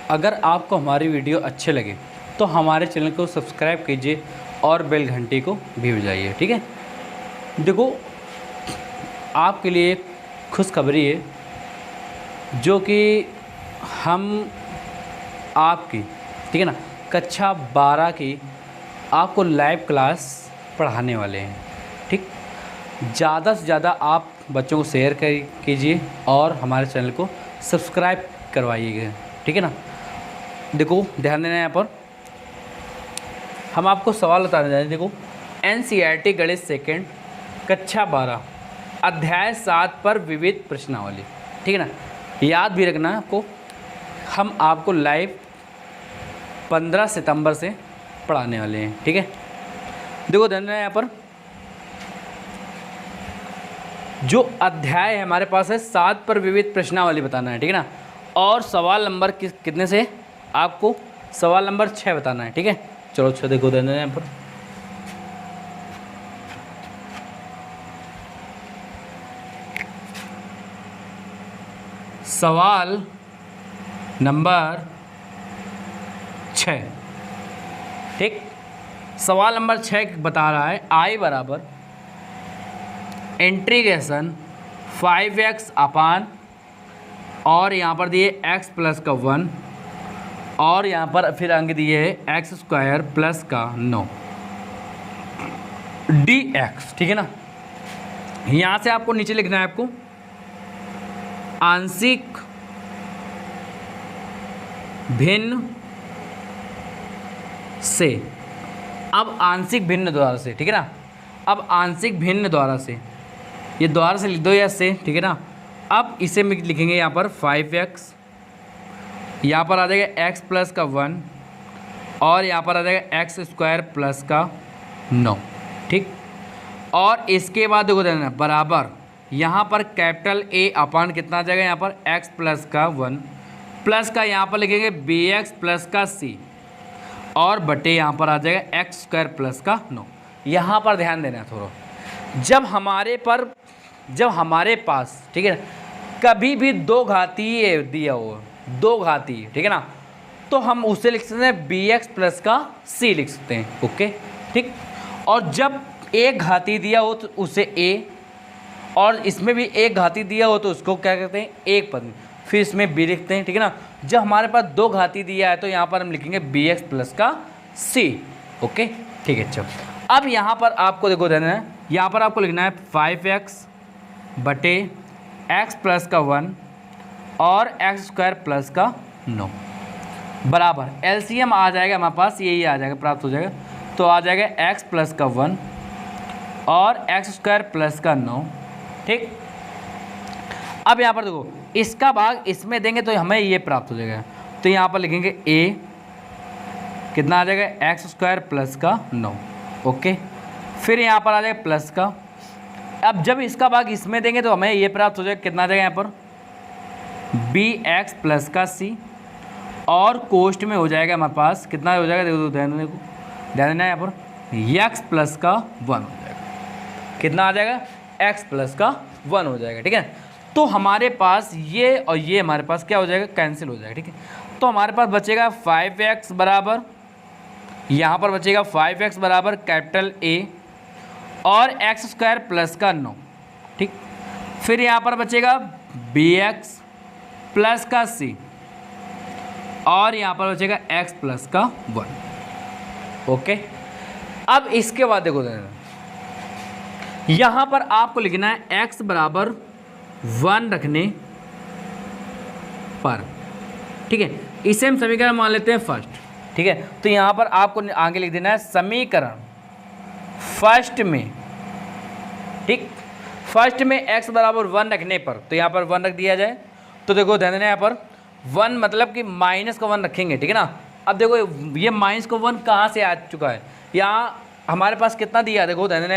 अगर आपको हमारी वीडियो अच्छे लगे तो हमारे चैनल को सब्सक्राइब कीजिए और बेल घंटी को भी बजाइए। ठीक है, देखो आपके लिए खुशखबरी है जो कि हम आपकी, ठीक है ना, कक्षा 12 की आपको लाइव क्लास पढ़ाने वाले हैं। ठीक, ज़्यादा से ज़्यादा आप बच्चों को शेयर कीजिए और हमारे चैनल को सब्सक्राइब करवाइएगा। ठीक है ना, देखो ध्यान देना, यहाँ पर हम आपको सवाल बताने जा रहे हैं। देखो NCERT गणित सेकेंड कक्षा 12 अध्याय 7 पर विविध प्रश्नावली। ठीक है ना, याद भी रखना आपको, हम आपको लाइव 15 सितंबर से पढ़ाने वाले हैं। ठीक है, देखो ध्यान देना, यहाँ पर जो अध्याय है हमारे पास है 7 पर विविध प्रश्नावली बताना है। ठीक है ना, और सवाल नंबर कितने से आपको सवाल नंबर 6 बताना है। ठीक है, चलो अच्छा देखो ध्यान देना, यहाँ पर सवाल नंबर 6। ठीक, सवाल नंबर 6 बता रहा है I बराबर इंटीग्रेशन 5x अपान, और यहाँ पर दिए x प्लस का 1, और यहाँ पर फिर अंक दिए है x स्क्वायर प्लस का 9 dx। ठीक है ना, यहाँ से आपको नीचे लिखना है आपको आंशिक भिन्न से। अब आंशिक भिन्न द्वारा से, ठीक है ना, अब आंशिक भिन्न द्वारा से, ये द्वारा से लिख दो या से, ठीक है ना। अब इसे लिखेंगे यहाँ पर 5x, यहाँ पर आ जाएगा x प्लस का 1, और यहाँ पर आ जाएगा x स्क्वायर प्लस का 9। ठीक, और इसके बाद देखो देना बराबर, यहाँ पर कैपिटल A अपान कितना आ जाएगा, यहाँ पर x प्लस का 1 प्लस का यहाँ पर लिखेंगे bx प्लस का c, और बटे यहाँ पर आ जाएगा x स्क्वायर प्लस का 9। यहाँ पर ध्यान देना है थोड़ा, जब हमारे पास, ठीक है ना, कभी भी दो घातीय दिया हो, दो घातीय, ठीक है ना, तो हम उसे लिख सकते हैं bx प्लस का c लिख सकते हैं। ओके, ठीक, और जब एक घातीय दिया हो तो उसे a, और इसमें भी एक घातीय दिया हो तो उसको क्या कहते हैं, एक पद, फिर इसमें b लिखते हैं। ठीक है ना, जब हमारे पास दो घातीय दिया है तो यहाँ पर हम लिखेंगे bx प्लस का c। ओके, ठीक है, चलो अब यहाँ पर आपको देखो देना है, यहाँ पर आपको लिखना है 5x बटे x प्लस का 1 और x स्क्वायर प्लस का 9 बराबर LCM आ जाएगा हमारे पास, यही आ जाएगा, प्राप्त हो जाएगा, तो आ जाएगा x प्लस का 1 और x स्क्वायर प्लस का 9। ठीक, अब यहाँ पर देखो इसका भाग इसमें देंगे तो हमें ये प्राप्त हो जाएगा, तो यहाँ पर लिखेंगे a कितना आ जाएगा x स्क्वायर प्लस का 9। ओके, फिर यहाँ पर आ जाएगा प्लस का, अब जब इसका भाग इसमें देंगे तो हमें ये प्राप्त हो जाएगा, कितना आ जाएगा यहाँ पर bx प्लस का c, और कोष्ट में हो जाएगा हमारे पास कितना हो जाएगा, देखो ध्यान देना यहाँ पर x प्लस का 1 हो जाएगा, कितना आ जाएगा x प्लस का 1 हो जाएगा। ठीक है, तो हमारे पास ये और ये हमारे पास क्या हो जाएगा, कैंसिल हो जाएगा। ठीक है, तो हमारे पास बचेगा 5x बराबर, यहाँ पर बचेगा 5x बराबर कैपिटल A और x स्क्वायर प्लस का 9। ठीक, फिर यहाँ पर बचेगा bx प्लस का c, और यहाँ पर बचेगा x प्लस का 1। ओके, अब इसके बाद देखो यहाँ पर आपको लिखना है x बराबर 1 रखने पर। ठीक है, इसे हम समीकरण मान लेते हैं फर्स्ट। ठीक है, तो यहाँ पर आपको आगे लिख देना है समीकरण फर्स्ट में। ठीक, फर्स्ट में x बराबर 1 रखने पर, तो यहाँ पर 1 रख दिया जाए, तो देखो ध्यान देना यहाँ पर 1 मतलब कि माइनस का 1 रखेंगे। ठीक है ना, अब देखो ये माइनस का 1 कहाँ से आ चुका है, यहाँ हमारे पास कितना दिया है, देखो ध्यान देना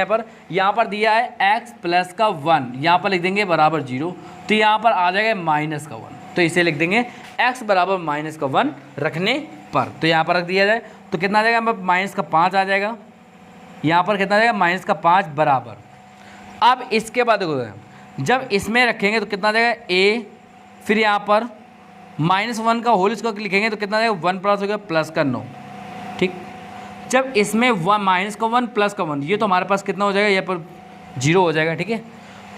यहाँ पर दिया है x प्लस का 1, यहाँ पर लिख देंगे बराबर 0, तो यहाँ पर आ जाएगा माइनस का 1, तो इसे लिख देंगे x बराबर माइनस का 1 रखने पर, तो यहाँ पर रख दिया जाए तो कितना आ जाएगा, माइनस का 5 आ जाएगा, यहाँ पर कितना आ जाएगा माइनस का 5 बराबर। अब इसके बाद देखो जब इसमें रखेंगे तो कितना आ जाएगा a फिर यहाँ पर -1 का होल स्क्वायर लिखेंगे तो कितना आ जाएगा 1 प्राप्त हो गया प्लस का 9। ठीक, जब इसमें -1 प्लस का 1 ये तो हमारे पास कितना हो जाएगा, यहाँ पर 0 हो जाएगा। ठीक है,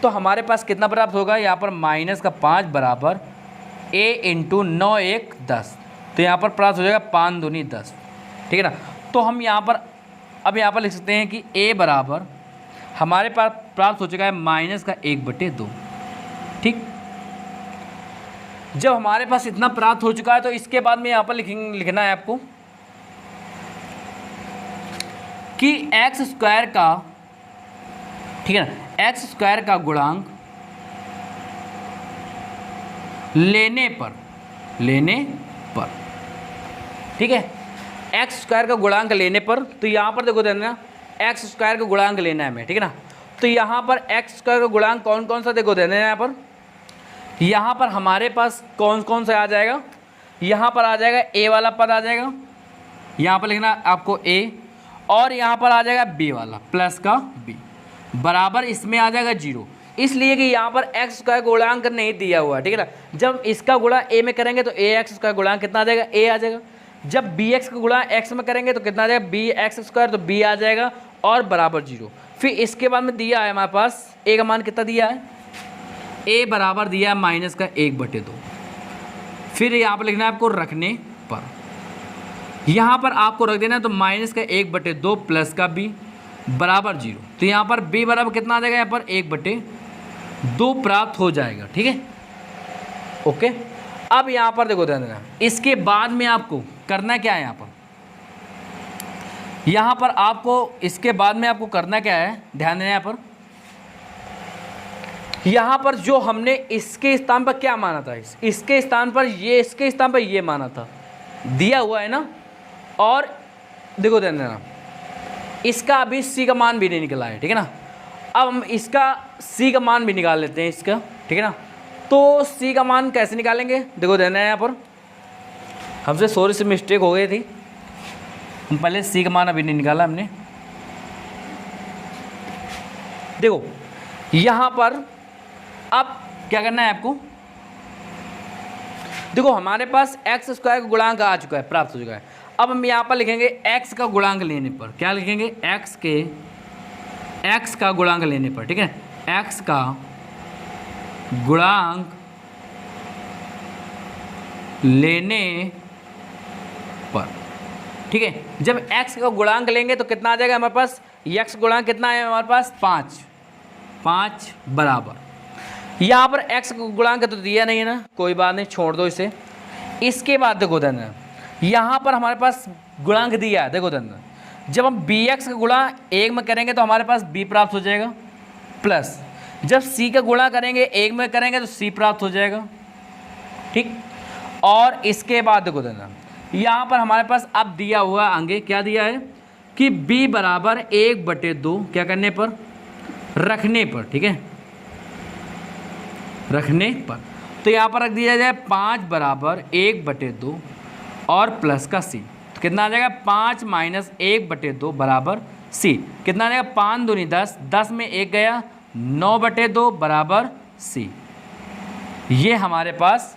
तो हमारे पास कितना प्राप्त होगा यहाँ पर -5 बराबर a × 9 1 10। तो यहाँ पर प्राप्त हो जाएगा 5 दूनी 10। ठीक है ना, तो हम यहाँ पर अब यहाँ पर लिख सकते हैं कि a बराबर हमारे पास प्राप्त हो चुका है -1/2। ठीक, जब हमारे पास इतना प्राप्त हो चुका है तो इसके बाद में यहाँ पर लिखना है आपको कि x² का, ठीक है ना, x² का गुणांक लेने पर ठीक है, x² का गुणांक लेने पर, तो यहाँ पर देखो देना x² का गुणांक लेना है हमें। ठीक है ना, तो यहाँ पर x² का गुणांक कौन कौन सा देखो देना है। यहाँ पर हमारे पास कौन कौन सा आ जाएगा, यहाँ पर आ जाएगा a वाला पद आ जाएगा, यहाँ पर लिखना आपको a, और यहाँ पर आ जाएगा b वाला प्लस का b बराबर इसमें आ जाएगा 0, इसलिए कि यहाँ पर x² गुणांक नहीं दिया हुआ है। ठीक है ना, जब इसका गुणा a में करेंगे तो ax² गुणांक कितना आ जाएगा, a आ जाएगा। जब bx का गुणा x में करेंगे तो कितना आ जाएगा, bx², तो b आ जाएगा और बराबर 0। फिर इसके बाद में दिया है हमारे पास a का मान कितना दिया है, a बराबर दिया है -1/2। फिर यहाँ पर लिखना है आपको रखने पर, यहाँ पर आपको रख देना है तो -1/2 प्लस का b बराबर 0। तो यहाँ पर b बराबर कितना आ जाएगा, यहाँ पर 1/2 प्राप्त हो जाएगा। ठीक है, ओके। अब यहाँ पर देखो ध्यान देना, इसके बाद में आपको करना क्या है, यहाँ पर आपको इसके बाद में आपको करना क्या है, ध्यान देना। यहाँ पर जो हमने इसके स्थान पर क्या माना था, इसके स्थान पर ये, इसके स्थान पर ये माना था, दिया हुआ है ना। और देखो ध्यान देना, इसका अभी c का मान भी नहीं निकला है। ठीक है ना, अब हम इसका c का मान भी निकाल लेते हैं इसका। ठीक है ना, तो c का मान कैसे निकालेंगे, देखो ध्यान देना, यहाँ पर हमसे सॉरी से मिस्टेक हो गई थी, हम पहले c का मान अभी नहीं निकाला हमने। देखो यहाँ पर अब क्या करना है आपको, देखो हमारे पास x² का गुणांक आ चुका है, प्राप्त हो चुका है। अब हम यहाँ पर लिखेंगे x का गुणांक लेने पर, क्या लिखेंगे, x का गुणांक लेने पर। ठीक है, x का गुणांक लेने पर। ठीक है, जब x का गुणांक लेंगे तो कितना आ जाएगा हमारे पास, x गुणांक कितना है हमारे पास 5 बराबर, यहाँ पर x का गुणांक तो दिया नहीं है ना, कोई बात नहीं, छोड़ दो इसे। इसके बाद देखो धन, यहाँ पर हमारे पास गुणांक दिया है, देखो धन, जब हम bx का गुणा 1 में करेंगे तो हमारे पास b प्राप्त हो जाएगा, प्लस जब c का गुणा करेंगे 1 में करेंगे तो c प्राप्त हो जाएगा। ठीक, और इसके बाद देखो धन, यहाँ पर हमारे पास अब दिया हुआ आगे क्या दिया है कि b बराबर 1/2, क्या करने पर, रखने पर। ठीक है, रखने पर, तो यहाँ पर रख दिया जाए 5 बराबर 1/2 और प्लस का c, तो कितना आ जाएगा 5 - 1/2 बराबर c, कितना आ जाएगा 5 दूनी 10, 10 में 1 गया, 9/2 बराबर c। ये हमारे पास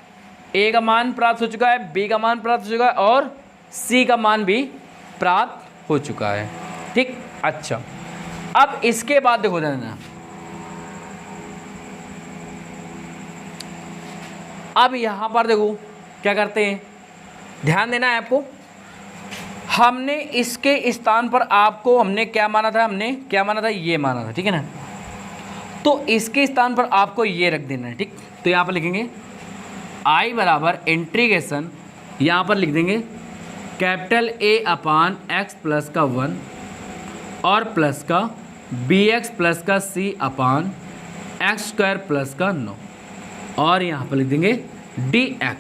a का मान प्राप्त हो चुका है, b का मान प्राप्त हो चुका है और c का मान भी प्राप्त हो चुका है। ठीक, अच्छा, अब इसके बाद देखो देना, अब यहाँ पर देखो क्या करते हैं, ध्यान देना है आपको। हमने इसके स्थान पर आपको हमने क्या माना था, ये माना था। ठीक है ना, तो इसके स्थान पर आपको ये रख देना है। ठीक, तो यहाँ पर लिखेंगे i बराबर इंटीग्रेशन, यहाँ पर लिख देंगे A/x प्लस का 1 और प्लस का bx प्लस का c/x² प्लस का 9 और यहाँ पर लिख देंगे dx।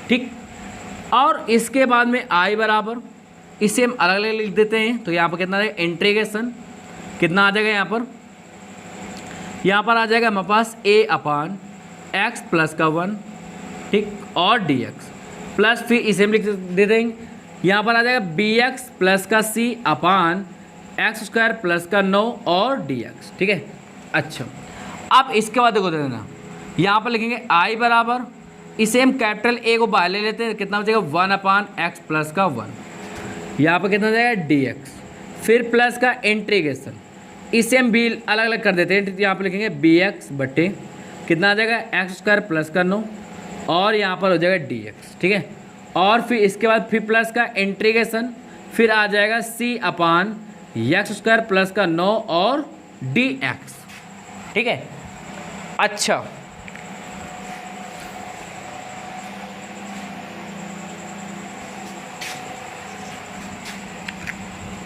ठीक, और इसके बाद में i बराबर, इसे हम अलग अलग लिख देते हैं, तो यहाँ पर कितना आ जाएगा, इंटीग्रेशन कितना आ जाएगा, यहाँ पर आ जाएगा हमारे पास A/x प्लस का 1, ठीक, और dx प्लस, फिर इसे हम लिख दे देंगे, यहाँ पर आ जाएगा bx प्लस का c/x² प्लस का 9 और dx। ठीक है, अच्छा, अब इसके बाद देखो देना, यहाँ पर लिखेंगे i बराबर इसे हम कैपिटल ए को बाहर ले लेते हैं, कितना बचेगा 1/x प्लस का 1, यहाँ पर कितना हो जाएगा dx, फिर प्लस का इंटीग्रेशन, इसे हम बी अलग अलग कर देते हैं, यहाँ पर लिखेंगे bx बटे कितना आ जाएगा x² प्लस का 9 और यहाँ पर हो जाएगा dx, ठीक है। और फिर इसके बाद फिर प्लस का इंटीग्रेशन, फिर आ जाएगा c/x² प्लस का 9 और dx, ठीक है। अच्छा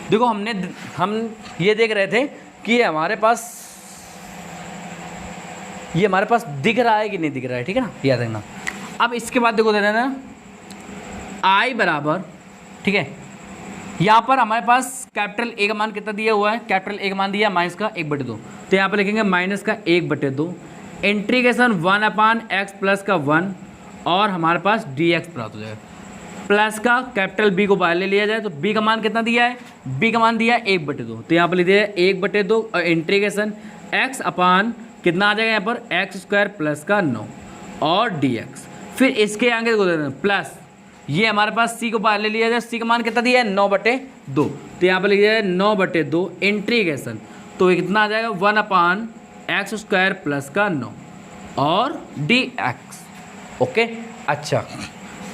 देखो हम ये देख रहे थे कि ये हमारे पास दिख रहा है कि नहीं दिख रहा है, ठीक है ना, याद रखना। अब इसके बाद देखो दे देना i बराबर, ठीक है, यहाँ पर हमारे पास कैपिटल ए का मान कितना दिया हुआ है, कैपिटल ए का मान दिया है माइनस का 1/2, तो यहाँ पर लिखेंगे माइनस का 1/2 इंटीग्रेशन 1/x प्लस का 1 और हमारे पास dx प्राप्त हो जाएगा। प्लस का कैपिटल बी को बाहर ले लिया जाए तो बी का मान कितना दिया है, बी का मान दिया है 1/2, तो यहाँ पर लिख दिया 1/2 और इंटीग्रेशन x/ कितना आ जाएगा यहाँ पर x² प्लस का 9 और dx, फिर इसके आगे देखो देना प्लस ये हमारे पास c को बाहर ले लिया जाए, c का मान कितना दिया है 9/2, तो यहाँ पर लिख दिया है 9/2 इंटीग्रेशन, तो ये कितना आ जाएगा 1/x² प्लस का 9 और dx, ओके। अच्छा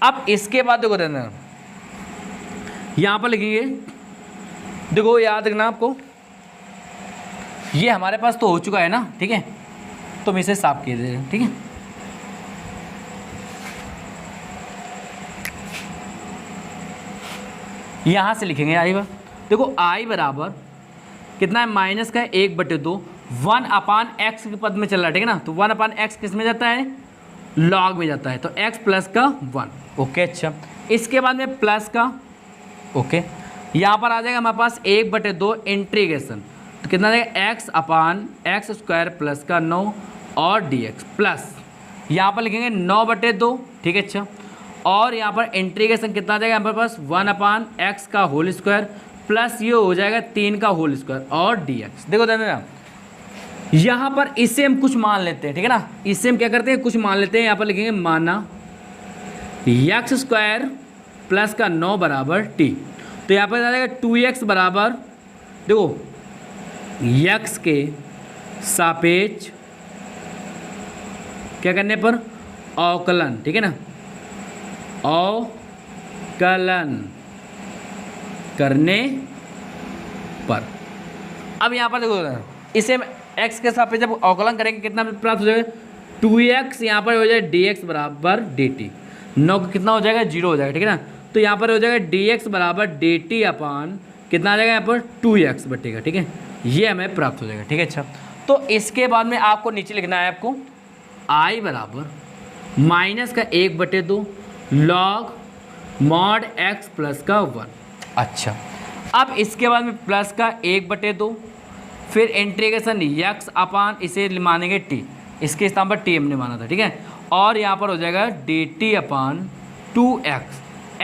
अब इसके बाद देखो देना यहाँ पर लिखेंगे, देखो याद रखना आपको, ये हमारे पास तो हो चुका है ना, ठीक है, तो हम इसे साफ किए दे, ठीक है। यहाँ से लिखेंगे आई बार, देखो आई बराबर कितना है माइनस का 1/2 1/x के पद में चल रहा है, ठीक है ना, तो 1/x किस में जाता है, लॉग में जाता है, तो x प्लस का 1, ओके। अच्छा इसके बाद में प्लस का, ओके, यहाँ पर आ जाएगा हमारे पास 1/2 इंटीग्रेशन, तो कितना आ जाएगा x/x² प्लस का 9 और dx प्लस यहाँ पर लिखेंगे 9/2, ठीक है। अच्छा और यहाँ पर इंटीग्रेशन कितना आ जाएगा हमारे पास 1/x का होल स्क्वायर प्लस ये हो जाएगा 3 का होल स्क्वायर और dx। देखो ना यहाँ पर इसे हम कुछ मान लेते हैं, ठीक है ना, इससे हम क्या करते हैं कुछ मान लेते हैं, यहाँ पर लिखेंगे माना x² प्लस का 9 बराबर t, तो यहाँ पर आ जाएगा 2x बराबर, देखो x के सापेक्ष क्या करने पर अवकलन, ठीक है ना, अवकलन करने पर। अब यहाँ पर देखो इसे x के सापेक्ष जब अवकलन करेंगे कितना प्राप्त हो जाएगा 2x, यहाँ पर हो जाएगा dx बराबर dt, 9 का कितना हो जाएगा 0 हो जाएगा, ठीक है ना, तो यहाँ पर हो जाएगा dx बराबर dt अपान कितना आ जाएगा यहाँ पर 2x बटेगा, ठीक है, ये हमें प्राप्त हो जाएगा, ठीक है। अच्छा तो इसके बाद में आपको नीचे लिखना है आपको i बराबर माइनस का 1/2 लॉग मॉड x प्लस का 1। अच्छा अब इसके बाद में प्लस का 1/2 फिर इंटीग्रेशन x अपान इसे मानेंगे t, इसके स्थान पर t हमने माना था, ठीक है, और यहाँ पर हो जाएगा dt अपान 2x,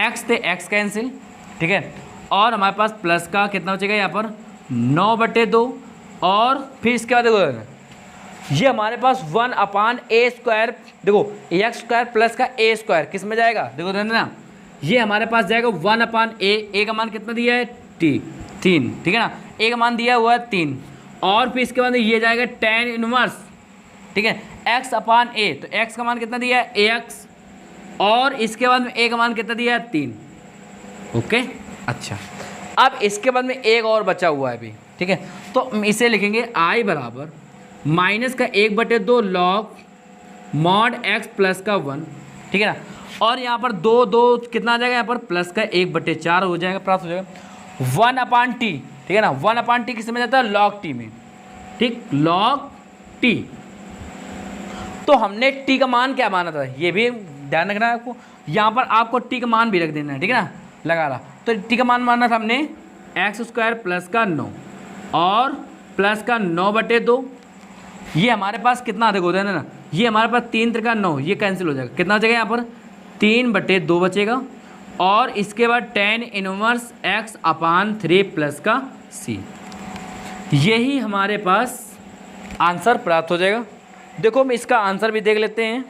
x थे x कैंसिल, ठीक है, और हमारे पास प्लस का कितना बचेगा यहाँ पर 9/2 और फिर इसके बाद देखो ये हमारे पास 1/a², देखो x² प्लस का a² किस में जाएगा, देखो ना ये हमारे पास जाएगा 1/a, का मान कितना दिया है 3, ठीक है ना, a का मान दिया हुआ है 3 और फिर इसके बाद ये जाएगा tan इनवर्स, ठीक है, x/a, तो x का मान कितना दिया है ax और इसके बाद में a का मान कितना दिया है 3, ओके। अच्छा अब इसके बाद में एक और बचा हुआ है अभी, ठीक है, तो इसे लिखेंगे i बराबर माइनस का 1/2 लॉग मॉड x प्लस का 1, ठीक है ना, और यहाँ पर 2 कितना आ जाएगा यहाँ पर प्लस का 1/4 हो जाएगा, प्राप्त हो जाएगा 1/t, ठीक है ना, 1/t किस में जाता है लॉग t में, ठीक, लॉग t। तो हमने t का मान क्या माना था ये भी ध्यान रखना है आपको, यहाँ पर आपको t का मान भी रख देना है, ठीक है ना, लगा रहा, तो t का मान माना था हमने x² प्लस का 9 और प्लस का 9/2, ये हमारे पास कितना देखो देना ना, ये हमारे पास 3 का 9, ये कैंसिल हो जाएगा, कितना बचेगा यहाँ पर 3/2 बचेगा और इसके बाद tan इनवर्स x/3 प्लस का c, यही हमारे पास आंसर प्राप्त हो जाएगा। देखो हम इसका आंसर भी देख लेते हैं,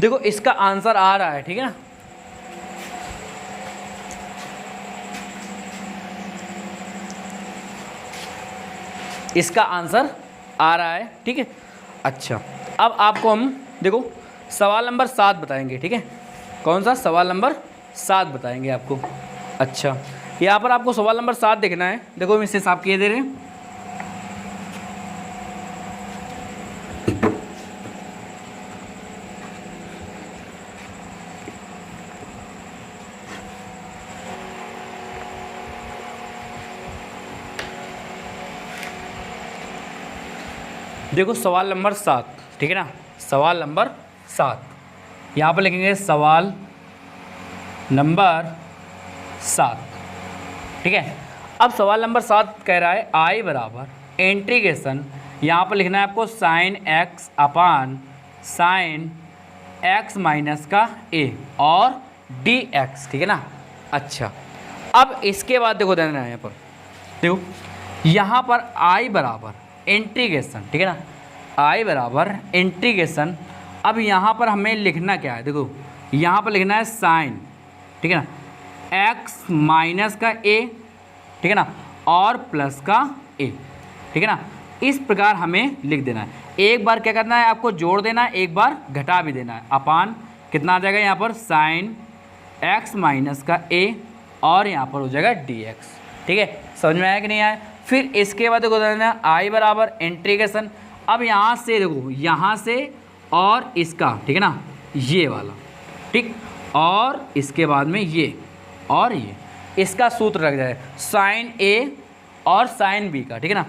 देखो इसका आंसर आ रहा है, ठीक है ना। इसका आंसर आ रहा है, ठीक है। अच्छा, अब आपको हम देखो सवाल नंबर 7 बताएंगे, ठीक है। कौन सा सवाल नंबर 7 बताएंगे आपको। अच्छा, यहाँ पर आपको सवाल नंबर 7 देखना है। देखो हम इसे साफ किए दे रहे हैं। देखो सवाल नंबर 7, ठीक है ना। सवाल नंबर 7 यहाँ पर लिखेंगे सवाल नंबर 7, ठीक है। अब सवाल नंबर 7 कह रहा है आई बराबर इंटीग्रेशन, यहाँ पर लिखना है आपको साइन एक्स अपान साइन एक्स माइनस का ए और डी एक्स, ठीक है ना। अच्छा, अब इसके बाद देखो देना है यहाँ पर, देखो यहाँ पर आई बराबर इंटीग्रेशन, ठीक है ना। आई बराबर इंटीग्रेशन, अब यहाँ पर हमें लिखना क्या है, देखो यहाँ पर लिखना है साइन, ठीक है ना, एक्स माइनस का ए, ठीक है ना, और प्लस का ए, ठीक है ना। इस प्रकार हमें लिख देना है। एक बार क्या करना है, आपको जोड़ देना है, एक बार घटा भी देना है। अपान कितना आ जाएगा यहाँ पर साइन एक्स माइनस का ए और यहाँ पर हो जाएगा डी एक्स, ठीक है। समझ में आया कि नहीं आया। फिर इसके बाद देखो देना आई बराबर इंटीग्रेशन, अब यहाँ से देखो यहाँ से और इसका, ठीक है ना, ये वाला, ठीक, और इसके बाद में ये और ये, इसका सूत्र रख जाए साइन ए और साइन बी का, ठीक है ना।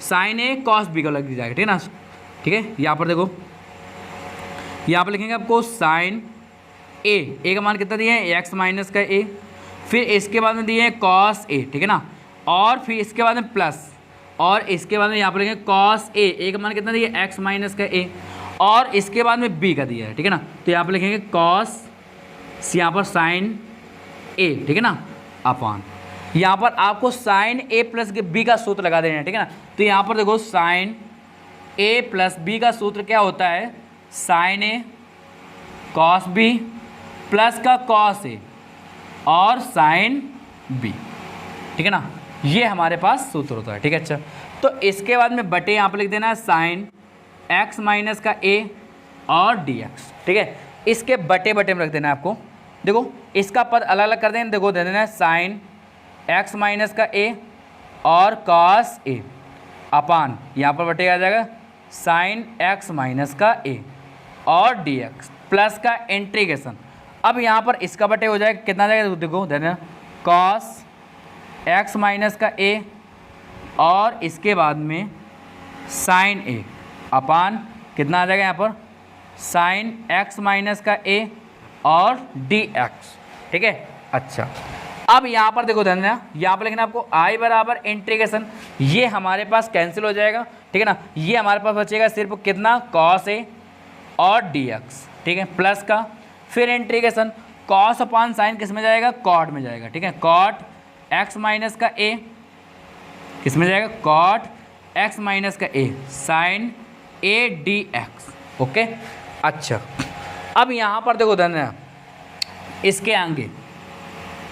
साइन ए कॉस बी का लग जाएगा, ठीक है ना, ठीक है। यहाँ पर देखो यहाँ पर लिखेंगे आपको साइन ए का मान कितना दिए हैं, एक्स माइनस का ए, फिर इसके बाद में दिए हैं कॉस ए, ठीक है ना, और फिर इसके बाद में प्लस, और इसके बाद में यहाँ पर लिखेंगे कॉस ए का मान कितना दिया है, एक्स माइनस का ए, और इसके बाद में बी का दिया है, ठीक है ना। तो यहाँ पर लिखेंगे कॉस, यहाँ पर साइन ए, ठीक है ना, अपान यहाँ पर आपको साइन ए प्लस बी का सूत्र लगा देना है, ठीक है ना। तो यहाँ पर देखो साइन ए प्लस बी का सूत्र क्या होता है, साइन ए कॉस बी प्लस का कॉस ए और साइन बी, ठीक है ना। ये हमारे पास सूत्र होता है, ठीक है। अच्छा, तो इसके बाद में बटे यहाँ पर लिख देना है साइन एक्स माइनस का ए और डी एक्स, ठीक है। इसके बटे बटे में रख देना है आपको। देखो इसका पद अलग अलग कर देना, देखो दे देना है साइन एक्स माइनस का ए और कॉस ए अपान यहाँ पर बटे आ जाएगा साइन एक्स माइनस का ए और डी एक्स प्लस का इंटीग्रेशन। अब यहाँ पर इसका बटे हो जाएगा, कितना जाएगा देखो दे देना कॉस एक्स माइनस का ए और इसके बाद में साइन ए अपान कितना आ जाएगा यहाँ पर साइन एक्स माइनस का ए और डी एक्स, ठीक है। अच्छा, अब यहाँ पर देखो ध्यान देना, यहाँ पर लिखना आपको आई बराबर इंटीग्रेशन, ये हमारे पास कैंसिल हो जाएगा, ठीक है ना। ये हमारे पास बचेगा सिर्फ कितना कॉस ए और डी एक्स, ठीक है, प्लस का फिर इंटीग्रेशन कॉस अपान साइन किस में जाएगा, कॉट में जाएगा, ठीक है। कॉट एक्स माइनस का ए किस में जाएगा, कॉट एक्स माइनस का a sine a d x, okay. अच्छा, अब यहाँ पर देखो ध्यान, इसके आगे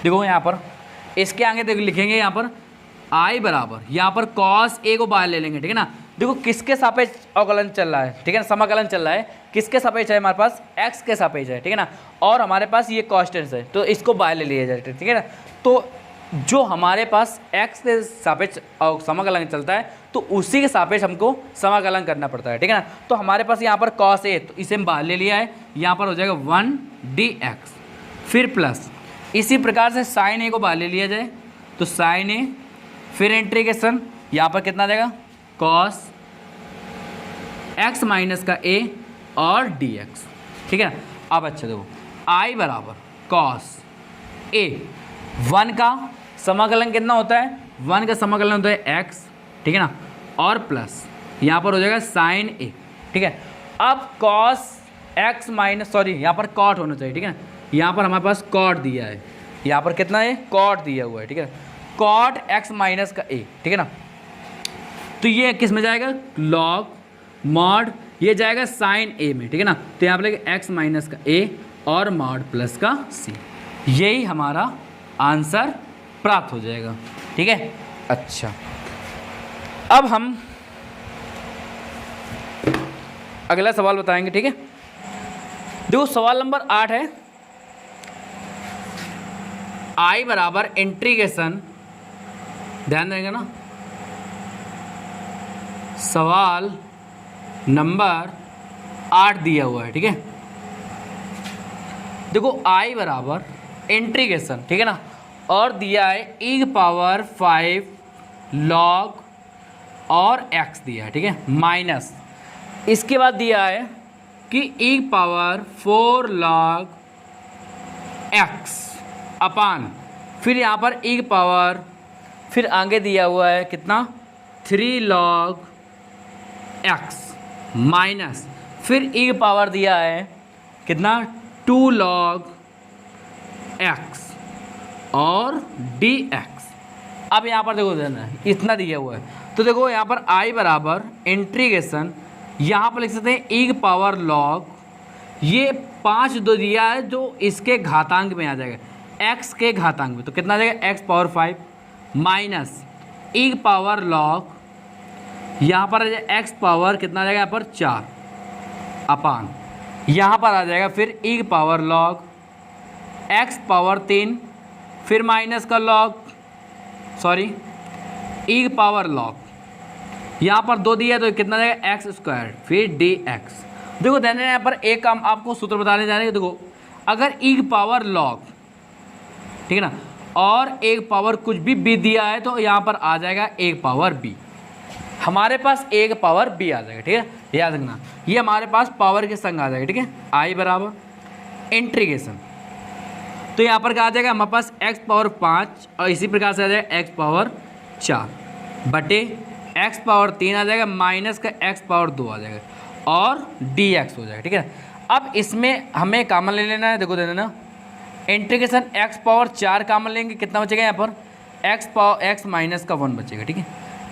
देखो यहाँ पर इसके आगे देखो लिखेंगे यहाँ पर आई बराबर यहाँ पर कॉस ए को बाहर ले लेंगे, ठीक है ना। देखो किसके सापेक्ष अवकलन चल रहा है, ठीक है ना, समाकलन चल रहा है, किसके सापेक्ष है हमारे पास, एक्स के सापेक्ष है, ठीक है ना, और हमारे पास ये कॉन्स्टेंट है, तो इसको बाहर ले लिया जाए, ठीक है ना। तो जो हमारे पास एक्स के सापेक्ष समाकलन चलता है तो उसी के सापेक्ष हमको समाकलन करना पड़ता है, ठीक है ना। तो हमारे पास यहाँ पर कॉस ए, तो इसे हम बाहर ले लिया है, यहाँ पर हो जाएगा 1 डी एक्स, फिर प्लस इसी प्रकार से साइन ए को बाहर ले लिया जाए तो साइन ए, फिर इंटीग्रेशन यहाँ पर कितना देगा कॉस एक्स माइनस का ए और डी एक्स, ठीक है ना। अब अच्छा देखो आई बराबर कॉस ए, 1 का समाकलन कितना होता है, 1 का समाकलन होता है एक्स, ठीक है ना, और प्लस यहाँ पर हो जाएगा साइन ए, ठीक है। अब कॉस एक्स माइनस सॉरी यहाँ पर कॉट होना चाहिए, ठीक है ना, यहाँ पर हमारे पास कॉट दिया है, यहाँ पर कितना है कॉट दिया हुआ है, ठीक है, कॉट एक्स माइनस का ए, ठीक है ना। तो ये किस में जाएगा लॉग मॉड, ये जाएगा साइन ए में, ठीक है ना। तो यहाँ पर लेंगे एक्स माइनस का ए और मॉड प्लस का सी, यही हमारा आंसर प्राप्त हो जाएगा, ठीक है। अच्छा, अब हम अगला सवाल बताएंगे, ठीक है। देखो सवाल नंबर 8 है, आई बराबर इंटीग्रेशन, ध्यान देंगे ना, सवाल नंबर 8 दिया हुआ है, ठीक है। देखो आई बराबर इंटीग्रेशन, ठीक है ना, और दिया है e पावर 5 log और x दिया है, ठीक है, माइनस इसके बाद दिया है कि e पावर 4 log x अपान, फिर यहाँ पर e पावर, फिर आगे दिया हुआ है कितना 3 log x माइनस, फिर e पावर दिया है कितना 2 log x और dx। अब यहाँ पर देखो देना है, इतना दिया हुआ है, तो देखो यहाँ पर i बराबर इंटीग्रेशन, यहाँ पर लिख सकते हैं e पावर log, ये 5 दो दिया है जो इसके घातांक में आ जाएगा, x के घातांक में, तो कितना आ जाएगा x power 5 minus e power log, यहाँ पर आ जाएगा x पावर कितना आ जाएगा यहाँ पर 4 अपान, यहाँ पर आ जाएगा फिर e power log x power 3, फिर माइनस का log, sorry e power log, यहाँ पर 2 दिया तो कितना जाएगा एक्स स्क्वायर, फिर dx। देखो ध्यान देना, यहाँ पर एक काम आपको सूत्र बताने जा रहे हैं। देखो अगर e पावर log, ठीक है ना, और एक पावर कुछ भी b दिया है तो यहाँ पर आ जाएगा एक पावर b, हमारे पास एक पावर b आ जाएगा, ठीक है, याद रखना ये हमारे पास पावर के संग आ जाएगा, ठीक है। i बराबर इंटीग्रेशन, तो यहाँ पर क्या आ जाएगा हमारे पास x पावर 5 और इसी प्रकार से आ जाएगा x पावर 4 बटे x पावर 3 आ जाएगा, माइनस का x पावर 2 आ जाएगा और dx हो जाएगा, ठीक है। अब इसमें हमें कॉमन ले लेना है, देखो दे देना इंटीग्रेशन x पावर 4 कॉमन लेंगे, कितना बचेगा यहाँ पर x माइनस का 1 बचेगा, ठीक है।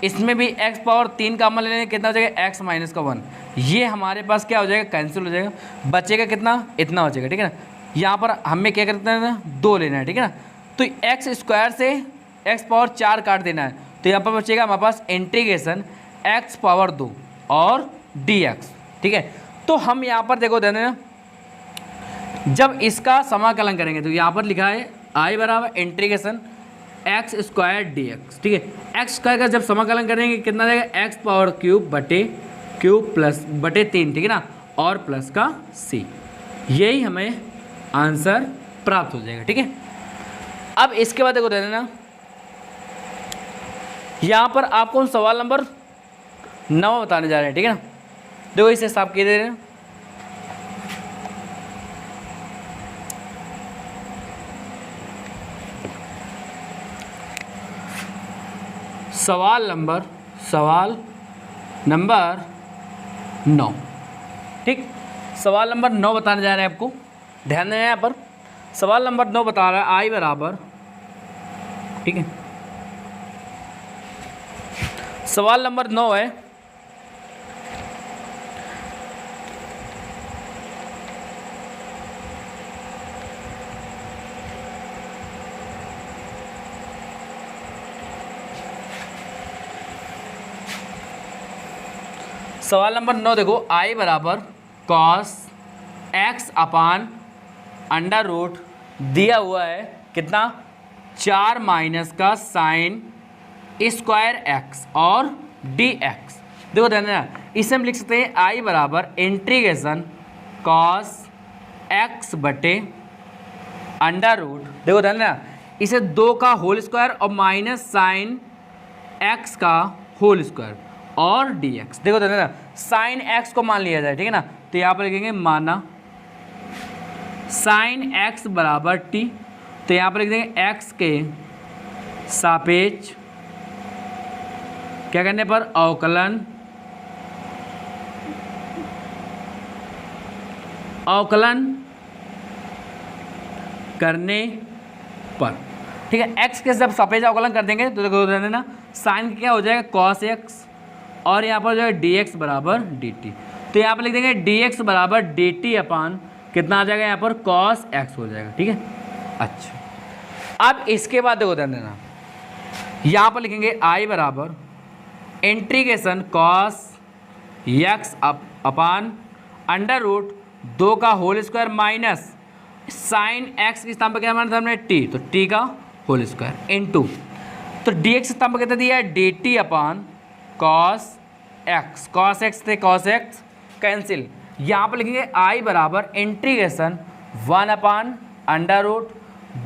इसमें भी x पावर 3 कॉमन ले लेंगे, कितना बचेगा x माइनस का 1, ये हमारे पास क्या हो जाएगा कैंसिल हो जाएगा, बचेगा कितना, इतना बचेगा, ठीक है ना। यहाँ पर हमें क्या करते हैं 2 लेना है, ठीक है ना, तो एक्स स्क्वायर से x पावर 4 काट देना है, तो यहाँ पर बचेगा हमारे पास इंटीग्रेशन x पावर 2 और dx, ठीक है। तो हम यहाँ पर देखो देना, जब इसका समाकलन करेंगे तो यहाँ पर लिखा है i बराबर इंटीग्रेशन एक्स स्क्वायर dx, ठीक है। एक्स स्क्वायर का जब समाकलन करेंगे कितना जाएगा x पावर क्यूब बटे क्यूब प्लस बटे 3, ठीक है ना, और प्लस का c, यही हमें आंसर प्राप्त हो जाएगा, ठीक है। अब इसके बाद देखो दे देना, यहाँ पर आपको हम सवाल नंबर 9 बताने जा रहे हैं, ठीक है ना। देखो इसे साफ किए दे रहे हैं, सवाल नंबर 9, ठीक। सवाल नंबर 9 बताने जा रहे हैं आपको, ध्यान देना यहाँ पर सवाल नंबर 9 बता रहा है आई बराबर, ठीक है, सवाल नंबर 9 है सवाल नंबर 9, देखो आई बराबर cos x upon under root दिया हुआ है कितना 4 माइनस का साइन स्क्वायर x और dx। देखो ध्यान देना, इसे हम लिख सकते हैं आई बराबर इंटीग्रेशन कॉस x बटे अंडर रूट, देखो ध्यान देना, इसे 2 का होल स्क्वायर और माइनस साइन x का होल स्क्वायर और dx। देखो ध्यान देना, साइन x को मान लिया जाए, ठीक है ना, तो यहाँ पर लिखेंगे माना साइन x बराबर t, तो यहाँ पर लिख देंगे x के सापेक्ष क्या करने पर अवकलन करने पर, ठीक है। x के जब सापेक्ष अवकलन कर देंगे तो देखो देना साइन क्या हो जाएगा cos x और यहाँ पर जो है dx बराबर dt। तो यहाँ पर लिख देंगे dx बराबर dt अपान कितना आ जाएगा यहाँ पर cos x हो जाएगा, ठीक है। अच्छा अब इसके बाद देखो ध्यान देना, यहाँ पर लिखेंगे I बराबर integration cos x upon under root 2 का whole square minus sine x के स्थान पर क्या माना था हमने t, तो t का होल स्क्वायर इनटू, तो dx के स्थान पर कितना दिया है dt अपान cos x थे cos x कैंसिल, यहाँ पर लिखेंगे I बराबर इंटीग्रेशन 1 अपान अंडर रूट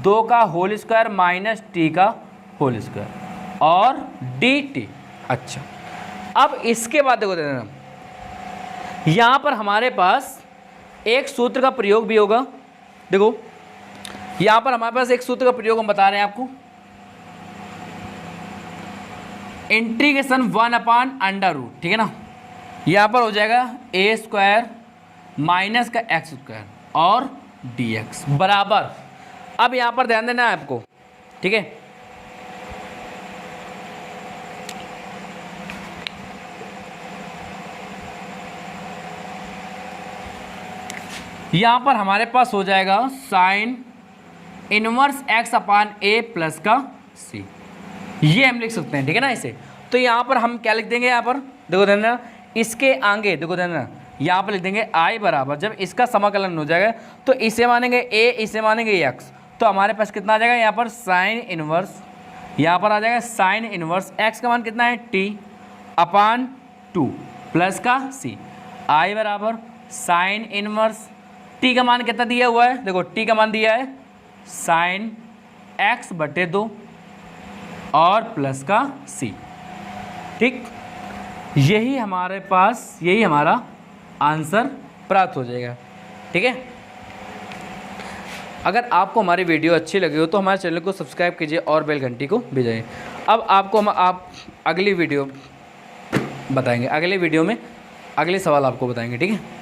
2 का होल स्क्वायर माइनस t का होल स्क्वायर और dt। अच्छा अब इसके बाद देखो देना, यहाँ पर हमारे पास एक सूत्र का प्रयोग भी होगा। देखो यहाँ पर हमारे पास एक सूत्र का प्रयोग हम बता रहे हैं आपको, इंटीग्रेशन 1 अपान अंडर रूट, ठीक है ना, यहाँ पर हो जाएगा a स्क्वायर माइनस का x स्क्वायर और dx बराबर, अब यहाँ पर ध्यान देना है आपको, ठीक है। यहाँ पर हमारे पास हो जाएगा sine inverse x upon a plus का c, ये हम लिख सकते हैं, ठीक है ना इसे। तो यहाँ पर हम क्या लिख देंगे, यहाँ पर देखो ध्यान, इसके आगे देखो ध्यान, यहाँ पर लिख देंगे I बराबर, जब इसका समाकलन हो जाएगा तो इसे मानेंगे a, इसे मानेंगे x, तो हमारे पास कितना आ जाएगा यहाँ पर साइन इनवर्स, यहाँ पर आ जाएगा साइन इनवर्स x का मान कितना है t अपान 2 प्लस का c, I बराबर साइन इनवर्स t का मान कितना दिया हुआ है, देखो t का मान दिया है साइन x बटे 2 और प्लस का c, ठीक। यही हमारे पास, यही हमारा आंसर प्राप्त हो जाएगा, ठीक है। अगर आपको हमारी वीडियो अच्छी लगी हो तो हमारे चैनल को सब्सक्राइब कीजिए और बेल घंटी को बजाइए। अब आपको आप अगली वीडियो बताएंगे, अगले वीडियो में अगले सवाल आपको बताएंगे, ठीक है।